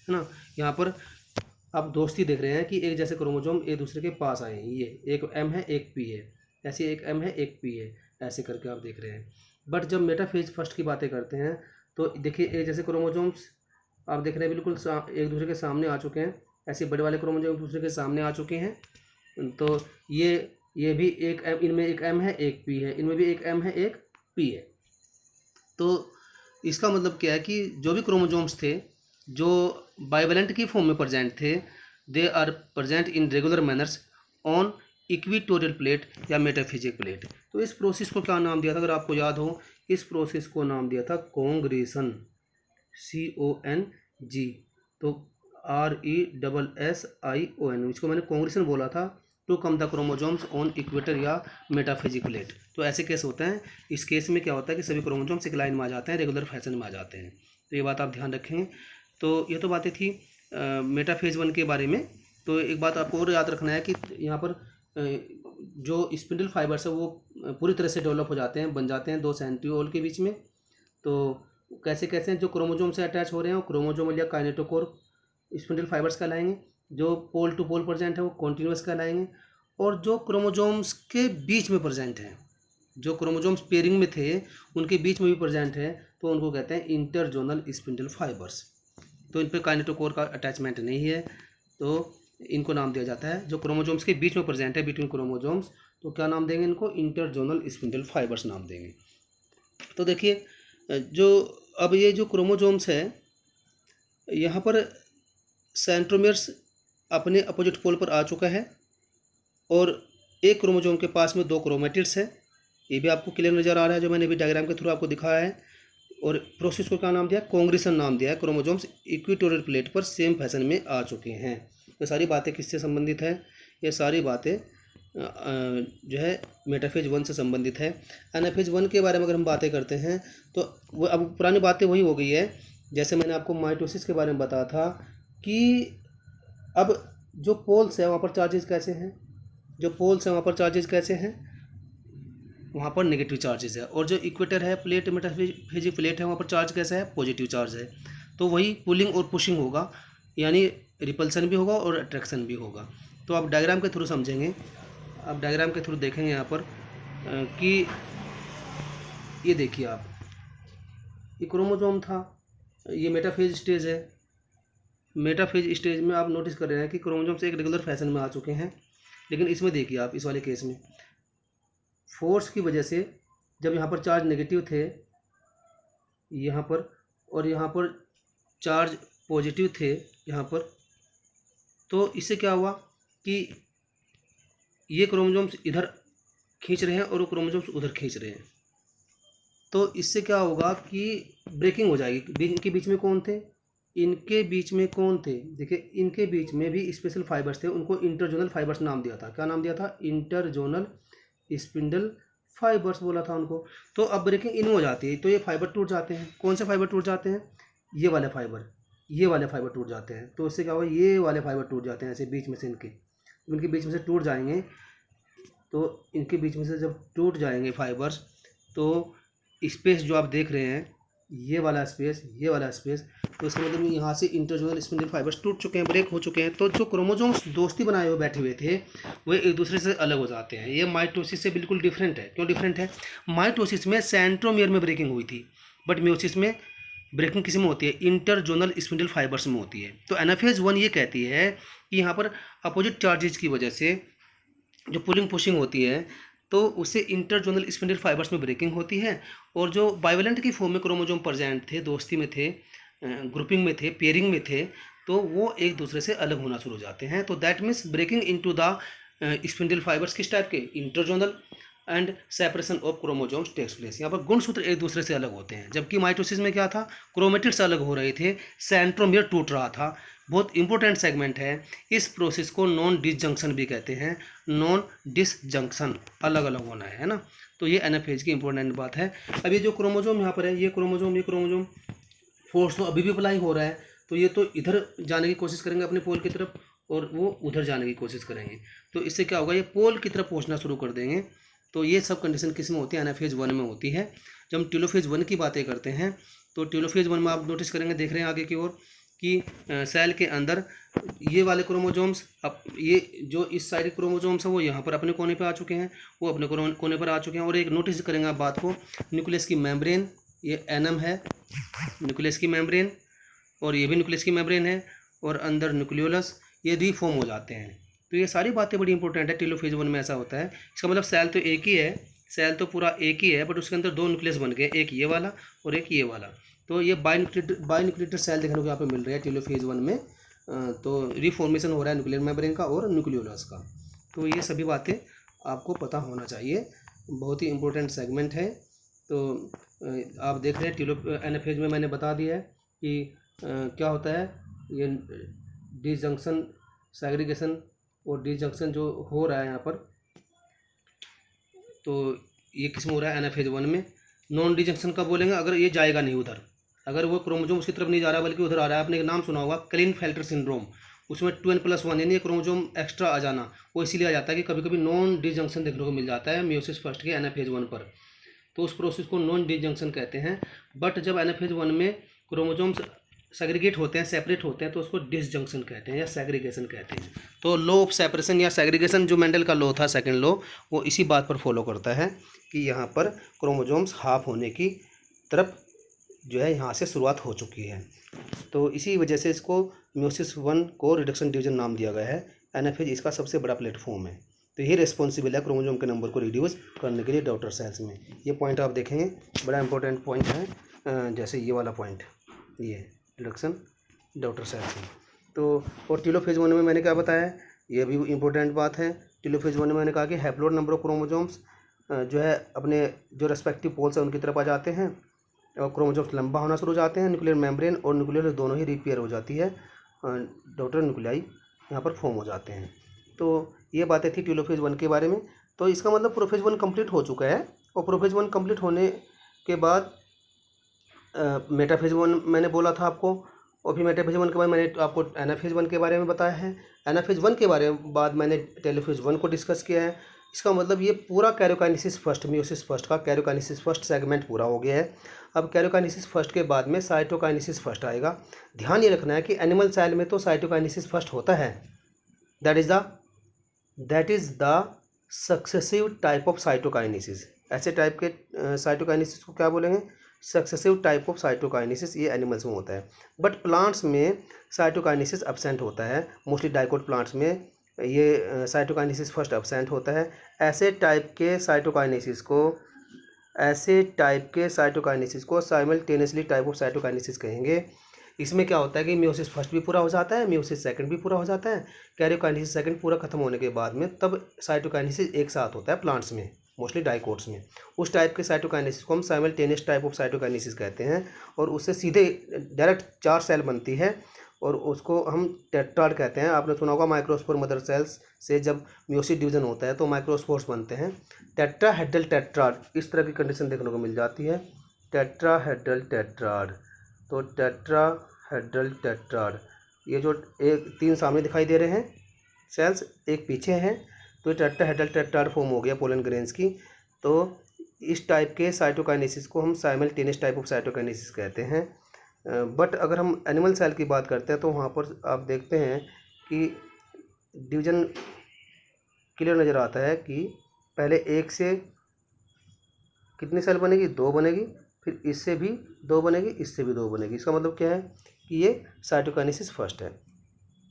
ना। यहाँ पर आप दोस्ती देख रहे हैं कि एक जैसे क्रोमोजोम एक दूसरे के पास आए हैं, ये एक एम है एक पी है, ऐसे एक एम है एक पी है, ऐसे करके आप देख रहे हैं। बट जब मेटाफेज फर्स्ट की बातें करते हैं तो देखिए एक जैसे क्रोमोजोम्स आप देख रहे हैं बिल्कुल एक दूसरे के सामने आ चुके हैं, ऐसे बड़े वाले क्रोमोजोम एक दूसरे के सामने आ चुके हैं। तो ये भी एक एम, इनमें एक एम है एक पी है, इनमें भी एक एम है एक पी है। तो इसका मतलब क्या है कि जो भी क्रोमोजोम्स थे जो बाइवेलेंट की फॉर्म में प्रेजेंट थे, they are present in regular manners on equatorial plate या मेटाफिजिक प्लेट। तो इस प्रोसेस को क्या नाम दिया था, अगर आपको याद हो, इस प्रोसेस को नाम दिया था कॉन्ग्रेशन, CONG। तो RESSION, इसको मैंने कॉन्ग्रेशन बोला था, to come the chromosomes on equator या मेटाफिजिक प्लेट। तो ऐसे केस होते हैं। इस केस में क्या होता है कि सभी क्रोमोजोम्स एक लाइन में आ जाते हैं, रेगुलर फैशन में आ जाते हैं। तो ये बात आप ध्यान रखेंगे। तो ये तो बातें थी मेटाफेज 1 के बारे में। तो एक बात आपको और याद रखना है कि यहाँ पर जो स्पिंडल फाइबर्स है वो पूरी तरह से डेवलप हो जाते हैं, बन जाते हैं दो सेंट्रियोल के बीच में। तो कैसे कैसे हैं, जो क्रोमोजोम से अटैच हो रहे हैं वो क्रोमोजोमल या काइनेटोकोर स्पिंडल फाइबर्स कहलाएंगे, जो पोल टू पोल प्रेजेंट है वो कॉन्टिन्यूस कहलाएंगे, और जो क्रोमोजोम्स के बीच में प्रेजेंट हैं, जो क्रोमोजोम्स पेयरिंग में थे उनके बीच में भी प्रेजेंट है, तो उनको कहते हैं इंटरजोनल स्पिंडल फाइबर्स। तो इन पर काइनेटोकोर का अटैचमेंट नहीं है, तो इनको नाम दिया जाता है जो क्रोमोजोम्स के बीच में प्रेजेंट है, बिटवीन क्रोमोजोम्स। तो क्या नाम देंगे इनको, इंटरजोनल स्पिंडल फाइबर्स नाम देंगे। तो देखिए जो अब ये जो क्रोमोजोम्स है यहाँ पर सेंट्रोमियर्स अपने अपोजिट पोल पर आ चुका है, और एक क्रोमोजोम के पास में दो क्रोमेटिड्स है, ये भी आपको क्लियर नज़र आ रहा है जो मैंने भी डायग्राम के थ्रू आपको दिखाया है। और प्रोसेस को क्या नाम दिया, कॉन्ग्रेशन नाम दिया है। क्रोमोजोम्स इक्विटोरियल प्लेट पर सेम फैशन में आ चुके हैं। ये सारी बातें किससे संबंधित है, ये सारी बातें जो है मेटाफेज 1 से संबंधित है। एनाफेज 1 के बारे में अगर हम बातें करते हैं तो वो अब पुरानी बातें वही हो गई है, जैसे मैंने आपको माइटोसिस के बारे में बताया था कि अब जो पोल्स है वहाँ पर चार्जेस कैसे हैं, जो पोल्स हैं वहाँ पर चार्जेस कैसे हैं, वहाँ पर नेगेटिव चार्जेस है। और जो इक्वेटर है प्लेट, मेटाफिजिक प्लेट है, वहाँ पर चार्ज कैसा है, पॉजिटिव चार्ज है। तो वही पुलिंग और पुशिंग होगा, यानी रिपल्सन भी होगा और अट्रैक्शन भी होगा। तो आप डायग्राम के थ्रू समझेंगे, आप डायग्राम के थ्रू देखेंगे यहाँ पर कि ये देखिए आप, ये क्रोमोजोम था, ये मेटाफेज स्टेज है। मेटाफेज स्टेज में आप नोटिस कर रहे हैं कि क्रोमोजोम्स एक रेगुलर फैशन में आ चुके हैं, लेकिन इसमें देखिए आप, इस वाले केस में फोर्स की वजह से जब यहाँ पर चार्ज नेगेटिव थे यहाँ पर, और यहाँ पर चार्ज पॉजिटिव थे यहाँ पर, तो इससे क्या हुआ कि ये क्रोमोजोम्स इधर खींच रहे हैं और वो क्रोमोजोम्स उधर खींच रहे हैं। तो इससे क्या होगा कि ब्रेकिंग हो जाएगी। इनके बीच में कौन थे, इनके बीच में कौन थे, देखिए इनके बीच में भी स्पेशल फाइबर्स थे, उनको इंटरजोनल फाइबर्स नाम दिया था। क्या नाम दिया था, इंटरजोनल स्पिंडल फाइबर्स बोला था उनको। तो अब ब्रेकिंग इन हो जाती है तो ये फाइबर टूट जाते हैं। कौन से फाइबर टूट जाते हैं, ये वाले फाइबर, ये वाले फाइबर टूट जाते हैं। तो इससे क्या होगा, ये वाले फाइबर टूट जाते हैं ऐसे बीच में से, इनके बीच में से टूट जाएंगे। तो इनके बीच में से जब टूट जाएंगे फाइबर्स, तो स्पेस जो आप देख रहे हैं, ये वाला स्पेस, ये वाला स्पेस, तो इसका मतलब यहाँ से इंटरजोनल स्पिंडल फाइबर्स टूट चुके हैं, ब्रेक हो चुके हैं। तो जो क्रोमोजोम्स दोस्ती बनाए हुए बैठे हुए थे वो एक दूसरे से अलग हो जाते हैं। ये माइटोसिस से बिल्कुल डिफरेंट है। क्यों डिफरेंट है, माइटोसिस में सेंट्रोमियर में ब्रेकिंग हुई थी, बट मियोसिस में ब्रेकिंग किसी में होती है, इंटरजोनल स्पिंडल फाइबर्स में होती है। तो एनाफेज 1 ये कहती है कि यहाँ पर अपोजिट चार्जेज की वजह से जो पुलिंग पुशिंग होती है तो उससे इंटरजोनल स्पिंडल फाइबर्स में ब्रेकिंग होती है, और जो बाइवेलेंट की फॉर्म में क्रोमोजोम प्रेजेंट थे, दोस्ती में थे, ग्रुपिंग में थे, पेयरिंग में थे, तो वो एक दूसरे से अलग होना शुरू हो जाते हैं। तो that means breaking into the spindle fibres किस टाइप के, interzonal, and separation of chromosomes takes place. यहाँ पर गुणसूत्र एक दूसरे से अलग होते हैं, जबकि माइटोसिस में क्या था, क्रोमेटिड्स अलग हो रहे थे, सेंट्रोमियर टूट रहा था। बहुत इंपॉर्टेंट सेगमेंट है। इस प्रोसेस को नॉन डिसजंक्शन भी कहते हैं, नॉन डिसजंक्शन, अलग अलग होना है ना। तो ये एनाफेज की इंपॉर्टेंट बात है। अब ये जो क्रोमोजोम यहाँ पर है, ये क्रोमोजोम फोर्स तो अभी भी अप्लाई हो रहा है, तो ये तो इधर जाने की कोशिश करेंगे अपने पोल की तरफ, और वो उधर जाने की कोशिश करेंगे। तो इससे क्या होगा, ये पोल की तरफ पहुंचना शुरू कर देंगे। तो ये सब कंडीशन किस में होती है, एनाफेज 1 में होती है। जब हम टेलोफेज 1 की बातें करते हैं, तो टेलोफेज 1 में आप नोटिस करेंगे, देख रहे हैं आगे की ओर कि सेल के अंदर ये वाले क्रोमोजोम्स, अब ये जो इस साइड क्रोमोजोम्स है वो यहाँ पर अपने कोने पे आ चुके हैं, वो अपने कोने पर आ चुके हैं। और एक नोटिस करेंगे आप बात को, न्यूक्लियस की मेम्ब्रेन, ये एनम है न्यूक्लियस की मेम्ब्रेन, और ये भी न्यूक्लियस की मेम्ब्रेन है, और अंदर न्यूक्लियोलस, ये रीफॉर्म हो जाते हैं। तो ये सारी बातें बड़ी इंपॉर्टेंट है। टेलोफेज 1 में ऐसा होता है। इसका मतलब सेल तो एक ही है, सेल तो पूरा एक ही है, बट उसके अंदर 2 न्यूक्लियस बन गए, एक ये वाला और एक ये वाला। तो ये बाइन्यूक्लिएटेड सेल देखने को यहाँ पे मिल रहा है टेलोफेज 1 में। तो रिफॉर्मेशन हो रहा है न्यूक्लियर मेम्ब्रेन का और न्यूक्लियोलस का। तो ये सभी बातें आपको पता होना चाहिए, बहुत ही इंपॉर्टेंट सेगमेंट है। तो आप देख रहे हैं एनाफेज में मैंने बता दिया है कि क्या होता है, ये डिसजंक्शन, सेग्रीगेशन और डिसजंक्शन जो हो रहा है यहाँ पर, तो ये किस में हो रहा है, एनाफेज 1 में। नॉन डिसजंक्शन का बोलेंगे अगर ये जाएगा नहीं उधर, अगर वो क्रोमोजोम उसकी तरफ नहीं जा रहा बल्कि उधर आ रहा है। आपने एक नाम सुना होगा, क्लिनफेल्टर सिंड्रोम, उसमें 2n+1 यानी क्रोमोजोम एक्स्ट्रा आ जाना, वो इसीलिए आ जाता है कि कभी कभी नॉन डिसजंक्शन देखने को मिल जाता है मियोसिस फर्स्ट के एनाफेज 1 पर। तो उस प्रोसेस को नॉन डिसजंक्शन कहते हैं। बट जब एनाफेज 1 में क्रोमोजोम्स सेग्रीगेट होते हैं, सेपरेट होते हैं, तो उसको डिसजंक्शन कहते हैं या सेग्रीगेशन कहते हैं। तो लॉ ऑफ सेपरेशन या सेग्रीगेशन जो मेंडल का लॉ था, सेकंड लॉ, वो इसी बात पर फॉलो करता है कि यहाँ पर क्रोमोजोम्स हाफ होने की तरफ जो है यहाँ से शुरुआत हो चुकी है। तो इसी वजह से इसको मियोसिस 1 को रिडक्शन डिवीजन नाम दिया गया है। एनाफेज इसका सबसे बड़ा प्लेटफॉर्म है। तो ये रिस्पॉन्सिबल है क्रोमोजोम के नंबर को रिड्यूस करने के लिए डॉटर सेल्स में। ये पॉइंट आप देखेंगे, बड़ा इंपॉर्टेंट पॉइंट है, जैसे ये वाला पॉइंट, ये रिडक्शन डॉटर सेल्स में। तो और टेलोफेज 1 में मैंने क्या बताया, ये भी इंपॉर्टेंट बात है। टेलोफेज 1 में मैंने कहा कि हैप्लोइड नंबर ऑफ क्रोमोजोम्स जो है अपने जो रेस्पेक्टिव पोल्स है उनकी तरफ आ जाते हैं, और क्रोमोजोम्स लंबा होना शुरू हो जाते हैं। न्यूक्लियर मेम्ब्रेन और न्यूक्लियर दोनों ही रिपेयर हो जाती है, डॉटर न्यूक्लियाई यहाँ पर फॉर्म हो जाते हैं। तो ये बातें थी टेलोफेज 1 के बारे में। तो इसका मतलब प्रोफेज 1 कंप्लीट हो चुका है, और प्रोफेज 1 कंप्लीट होने के बाद मेटाफेज 1 मैंने बोला था आपको, और फिर मेटाफेज 1 के बाद मैंने आपको एनाफेज 1 के बारे में बताया है। एनाफेज 1 के बारे में बाद मैंने टेलोफेज 1 को डिस्कस किया है। इसका मतलब ये पूरा कैरियोकाइनेसिस फर्स्ट, मियोसिस फर्स्ट का कैरियोकाइनेसिस फर्स्ट सेगमेंट पूरा हो गया है। अब कैरियोकाइनेसिस फर्स्ट के बाद में साइटोकाइनेसिस फर्स्ट आएगा। ध्यान ये रखना है कि एनिमल सेल में तो साइटोकाइनेसिस फर्स्ट होता है, that is the successive type of cytokinesis. ऐसे टाइप के साइटोकाइनेसिस को क्या बोलेंगे, सक्सेसिव टाइप ऑफ साइटोकाइनेसिस। ये एनिमल्स में होता है। बट प्लांट्स में साइटोकाइनेसिस एब्सेंट होता है, मोस्टली डाइकोट प्लांट्स में ये साइटोकाइनेसिस फर्स्ट एब्सेंट होता है। ऐसे टाइप के साइटोकाइनेसिस को साइमल्टेनियसली टाइप ऑफ साइटोकाइनेसिस कहेंगे। इसमें क्या होता है कि मियोसिस फर्स्ट भी पूरा हो जाता है, मियोसिस सेकंड भी पूरा हो जाता है, कैरियोकाइनेसिस सेकंड पूरा खत्म होने के बाद में तब साइटोकाइनेसिस एक साथ होता है प्लांट्स में, मोस्टली डाइकोट्स में। उस टाइप के साइटोकाइनेसिस को हम साइमल्टेनियस टाइप ऑफ साइटोकाइनेसिस कहते हैं, और उससे सीधे डायरेक्ट 4 सेल बनती है, और उसको हम टेट्राड कहते हैं। आपने सुना होगा माइक्रोस्पोर मदर सेल्स से जब मियोसिस डिवीजन होता है तो माइक्रोस्पोर्स बनते हैं। टेट्राहेड्रल टेट्राड, इस तरह की कंडीशन देखने को मिल जाती है, टेट्राहेड्रल टेट्राड। तो टेट्राहेड्रल टेट्राड, ये जो एक 3 सामने दिखाई दे रहे हैं सेल्स, एक पीछे हैं, तो टेट्राहेड्रल टेट्राड फॉर्म हो गया पोलन ग्रेन्स की। तो इस टाइप के साइटोकाइनेसिस को हम साइमल्टेनियस टाइप ऑफ साइटोकाइनेसिस कहते हैं। बट अगर हम एनिमल सेल की बात करते हैं तो वहाँ पर आप देखते हैं कि डिवीजन क्लियर नज़र आता है कि पहले एक से कितनी सेल बनेगी, 2 बनेगी, फिर इससे भी 2 बनेगी, इससे भी 2 बनेगी। इसका मतलब क्या है कि ये साइटोकाइनेसिस फर्स्ट है।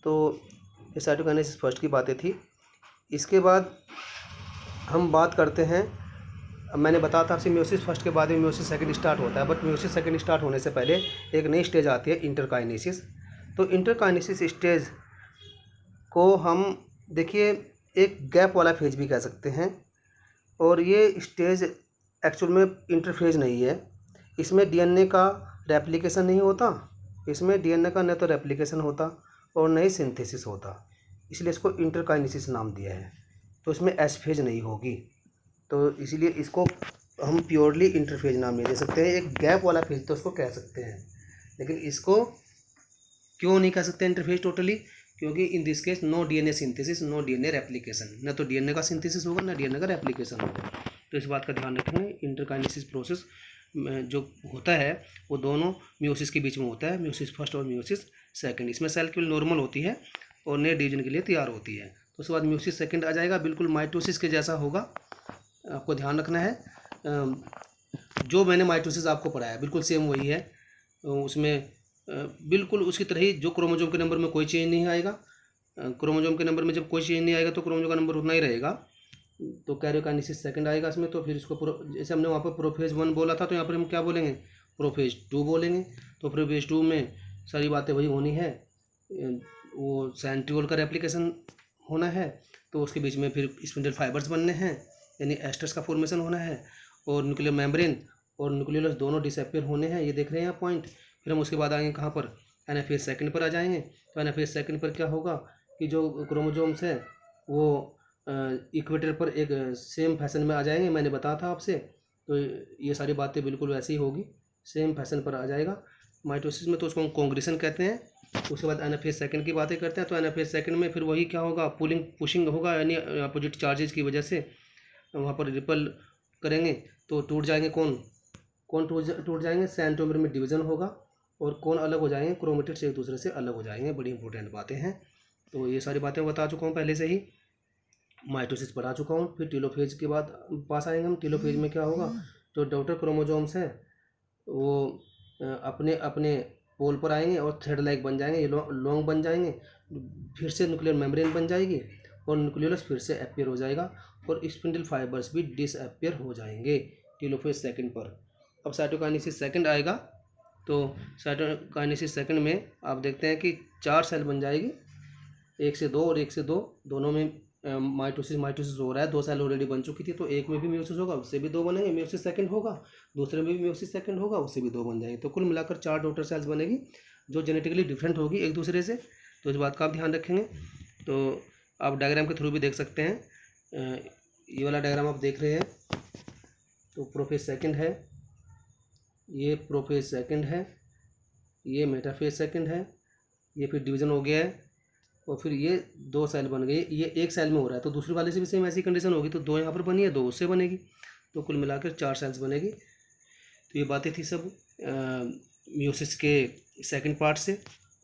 तो ये साइटोकाइनेसिस फर्स्ट की बातें थी। इसके बाद हम बात करते हैं, मैंने बताया था आपसे मियोसिस फर्स्ट के बाद में मियोसिस सेकंड स्टार्ट होता है, बट मियोसिस सेकंड स्टार्ट होने से पहले एक नई स्टेज आती है, इंटरकाइनेसिस। तो इंटरकाइनेसिस स्टेज को हम देखिए एक गैप वाला फेज भी कह सकते हैं। और ये स्टेज एक्चुअल में इंटरफेज नहीं है। इसमें डीएनए का रेप्लिकेशन नहीं होता, इसमें डीएनए का न तो रेप्लिकेशन होता और न ही सिंथेसिस होता, इसलिए इसको इंटरकाइनेसिस नाम दिया है। तो इसमें एस फेज नहीं होगी, तो इसीलिए इसको हम प्योरली इंटरफेज नाम नहीं दे सकते हैं। एक गैप वाला फेज तो उसको कह सकते हैं, लेकिन इसको क्यों नहीं कह सकते इंटरफेज टोटली? क्योंकि in this case no DNA synthesis, no DNA replication, न तो डीएनए का सिंथेसिस होगा ना डीएनए का रेप्लिकेशन होगा। तो इस बात का ध्यान रखेंगे। इंटरकाइनेसिस प्रोसेस जो होता है वो दोनों मियोसिस के बीच में होता है, मियोसिस फर्स्ट और मियोसिस सेकंड। इसमें सेल केवल नॉर्मल होती है और नए डिवीजन के लिए तैयार होती है। तो उसके बाद मियोसिस सेकंड आ जाएगा, बिल्कुल माइटोसिस के जैसा होगा। आपको ध्यान रखना है, जो मैंने माइटोसिस आपको पढ़ाया बिल्कुल सेम वही है। उसमें बिल्कुल उसकी तरह ही जो क्रोमोसोम के नंबर में कोई चेंज नहीं आएगा। क्रोमोसोम के नंबर में जब कोई चेंज नहीं आएगा तो क्रोमोसोम का नंबर उतना ही रहेगा। तो कैरियोकाइनेसिस सेकंड आएगा इसमें। तो फिर इसको जैसे हमने वहाँ पर प्रोफेज 1 बोला था, तो यहाँ पर हम क्या बोलेंगे? प्रोफेज 2 बोलेंगे। तो प्रोफेज 2 में सारी बातें वही होनी है, वो सेंट्रियोल का रेप्लिकेशन होना है, तो उसके बीच में फिर स्पिंडल फाइबर्स बनने हैं, यानी एस्टर्स का फॉर्मेशन होना है, और न्यूक्लियर मेम्ब्रेन और न्यूक्लियोलस दोनों डिसअपियर होने हैं, ये देख रहे हैं आप पॉइंट। फिर हम उसके बाद आएंगे कहाँ पर? एनाफेज सेकंड पर आ जाएंगे। तो एनाफेज सेकंड पर क्या होगा कि जो क्रोमोसोम्स है वो इक्वेटर पर एक सेम फैशन में आ जाएंगे, मैंने बताया था आपसे। तो ये सारी बातें बिल्कुल वैसी ही होगी, सेम फैशन पर आ जाएगा। माइटोसिस में तो उसको हम कॉन्ग्रेशन कहते हैं। उसके बाद एनाफेज सेकंड की बातें करते हैं। तो एनाफेज सेकंड में फिर वही क्या होगा? पुलिंग पुशिंग होगा, यानी अपोजिट चार्जेस की वजह से वहाँ पर रिपल करेंगे तो टूट जाएंगे। कौन कौन टूट जाएंगे? सेंट्रोमियर में डिवीजन होगा, और कौन अलग हो जाएंगे? क्रोमेटिड्स एक दूसरे से अलग हो जाएंगे। बड़ी इंपॉर्टेंट बातें हैं। तो ये सारी बातें बता चुका हूँ पहले से ही, माइटोसिस पढ़ा चुका हूँ। फिर टीलोफेज के बाद पास आएंगे हम। टीलोफेज में क्या होगा? जो डॉटर क्रोमोसोम्स हैं वो अपने अपने पोल पर आएंगे और थ्रेड लाइक बन जाएंगे, ये लॉन्ग बन जाएंगे। फिर से न्यूक्लियर मेम्ब्रेन बन जाएगी और न्यूक्लियोलस फिर से अपीयर हो जाएगा, और स्पिंडल फाइबर्स भी डिसअपियर हो जाएंगे टीलोफेज सेकंड पर। अब साइटोकाइनेसिस सेकंड आएगा। तो साइटोकाइनेसिस सेकंड में आप देखते हैं कि 4 सेल बन जाएगी, 1 से 2 और 1 से 2 दोनों में माइटोसिस हो रहा है। 2 सेल ऑलरेडी बन चुकी थी, तो एक में भी मियोसिस होगा, उससे भी 2 बनेंगे, मियोसिस सेकंड होगा। दूसरे में भी मियोसिस सेकंड होगा, उससे भी 2 बन जाएंगे। तो कुल मिलाकर 4 डॉटर सेल्स बनेगी, जो जेनेटिकली डिफरेंट होगी एक दूसरे से। तो इस बात का आप ध्यान रखेंगे। तो आप डायग्राम के थ्रू भी देख सकते हैं। ये वाला डायग्राम आप देख रहे हैं, तो प्रोफेज सेकंड है, ये प्रोफेज सेकंड है, ये मेटाफेज सेकंड है, ये फिर डिवीज़न हो गया है, और फिर ये 2 सेल बन गए। ये एक सेल में हो रहा है, तो दूसरी वाले से भी सेम ऐसी कंडीशन होगी, तो 2 यहाँ पर बनी है, 2 उससे बनेगी, तो कुल मिलाकर 4 सेल्स बनेगी। तो ये बातें थी सब मियोसिस के सेकंड पार्ट से।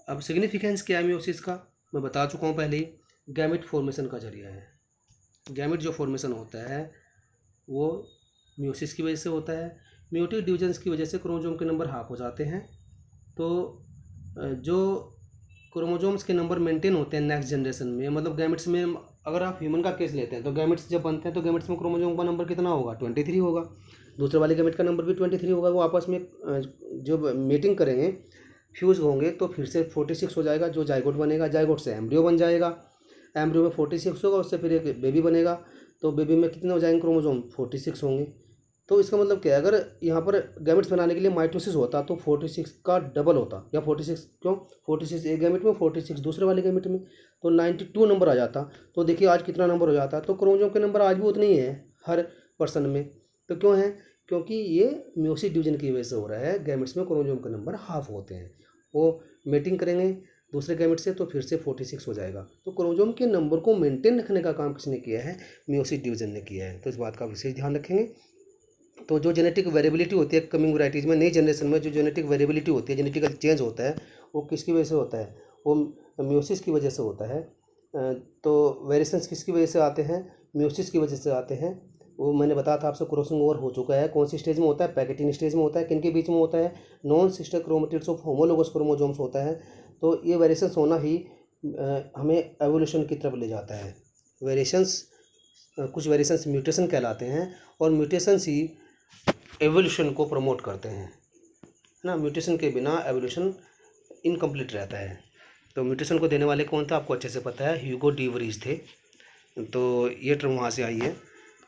अब सिग्निफिकेंस क्या है मियोसिस का, मैं बता चुका हूँ पहले ही। गैमेट फॉर्मेशन का जरिया है। गैमेट जो फॉर्मेशन होता है वो मियोसिस की वजह से होता है। मियोटिक डिवीजन्स की वजह से क्रोमोसोम के नंबर हाफ हो जाते हैं। तो जो क्रोमोसोम्स के नंबर मेंटेन होते हैं नेक्स्ट जनरेशन में, मतलब गैमेट्स में, अगर आप ह्यूमन का केस लेते हैं तो गैमेट्स जब बनते हैं तो गैमेट्स में क्रोमोसोम का नंबर कितना होगा? 23 होगा। दूसरे वाले गैमेट का नंबर भी 23 होगा। वो आपस में जब मीटिंग करेंगे, फ्यूज़ होंगे, तो फिर से 46 हो जाएगा, जो जाइगोट बनेगा। जाइगोट से एम्ब्रियो बन जाएगा, एम्ब्रियो में 46 होगा, उससे फिर एक बेबी बनेगा। तो बेबी में कितने हो जाएंगे क्रोमोसोम? 46 होंगे। तो इसका मतलब क्या है? अगर यहाँ पर गैमेट्स बनाने के लिए माइटोसिस होता तो 46 का डबल होता, या 46 क्यों? 46 एक गैमेट में, 46 दूसरे वाले गैमेट में, तो 92 नंबर आ जाता। तो देखिए आज कितना नंबर हो जाता है। तो क्रोमोसोम के नंबर आज भी उतने ही है हर पर्सन में। तो क्यों है? क्योंकि ये मियोसिस डिवीजन की वजह से हो रहा है। गैमेट्स में क्रोमोसोम के नंबर हाफ होते हैं, वो मेटिंग करेंगे दूसरे गैमेट से, तो फिर से 46 हो जाएगा। तो क्रोमोसोम के नंबर को मेंटेन रखने का काम किसने किया है? मियोसिस डिवीजन ने किया है। तो इस बात का विशेष ध्यान रखेंगे। तो जो जेनेटिक वेरिएबिलिटी होती है कमिंग वैराइटीज़ में, नई जनरेशन में जो जेनेटिक वेरिएबिलिटी होती है, जेनेटिकल चेंज होता है, वो किसकी वजह से होता है? वो मियोसिस की वजह से होता है। तो वेरिएशंस किसकी वजह से आते हैं? मियोसिस की वजह से आते हैं। वो मैंने बताया था आपसे, क्रॉसिंग ओवर हो चुका है। कौन सी स्टेज में होता है? पैकेटिंग स्टेज में होता है। किन के बीच में होता है? Non sister chromatids of homologous chromosomes होता है। तो ये वेरिएशंस होना ही हमें एवोल्यूशन की तरफ ले जाता है। वेरिएशंस, कुछ वेरिएशंस म्यूटेशन कहलाते हैं, और म्यूटेशंस ही एवोल्यूशन को प्रमोट करते हैं, है ना। म्यूटेशन के बिना एवोल्यूशन इनकम्प्लीट रहता है। तो म्यूटेशन को देने वाले कौन था? आपको अच्छे से पता है, ह्यूगो डी वरीज थे। तो ये टर्म वहाँ से आई है।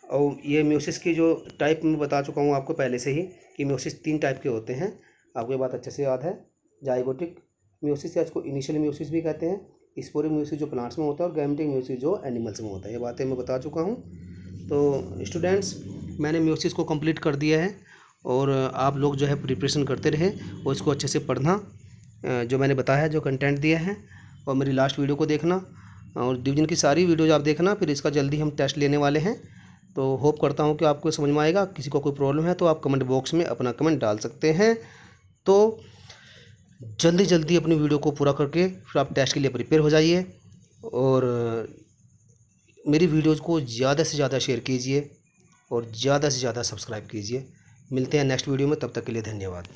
और ये म्यूसिस की जो टाइप मैं बता चुका हूँ आपको पहले से ही कि म्यूसिस 3 टाइप के होते हैं, आपको ये बात अच्छे से याद है। जाइगोटिक म्यूसिस या इसको इनिशियल म्यूसिस भी कहते हैं, स्पोरिक म्यूसिस जो प्लांट्स में होता है, और गैमेटिक म्यूसिस जो एनिमल्स में होता है। ये बातें मैं बता चुका हूँ। तो स्टूडेंट्स, मैंने म्यूसिस को कंप्लीट कर दिया है, और आप लोग जो है प्रिपरेशन करते रहे और इसको अच्छे से पढ़ना, जो मैंने बताया, जो कंटेंट दिया है, और मेरी लास्ट वीडियो को देखना, और डिवीजन की सारी वीडियोज आप देखना। फिर इसका जल्दी हम टेस्ट लेने वाले हैं, तो होप करता हूँ कि आपको समझ में आएगा। किसी को कोई प्रॉब्लम है तो आप कमेंट बॉक्स में अपना कमेंट डाल सकते हैं। तो जल्दी जल्दी अपनी वीडियो को पूरा करके फिर आप टेस्ट के लिए प्रिपेयर हो जाइए, और मेरी वीडियोज़ को ज़्यादा से ज़्यादा शेयर कीजिए और ज़्यादा से ज़्यादा सब्सक्राइब कीजिए। मिलते हैं नेक्स्ट वीडियो में, तब तक के लिए धन्यवाद।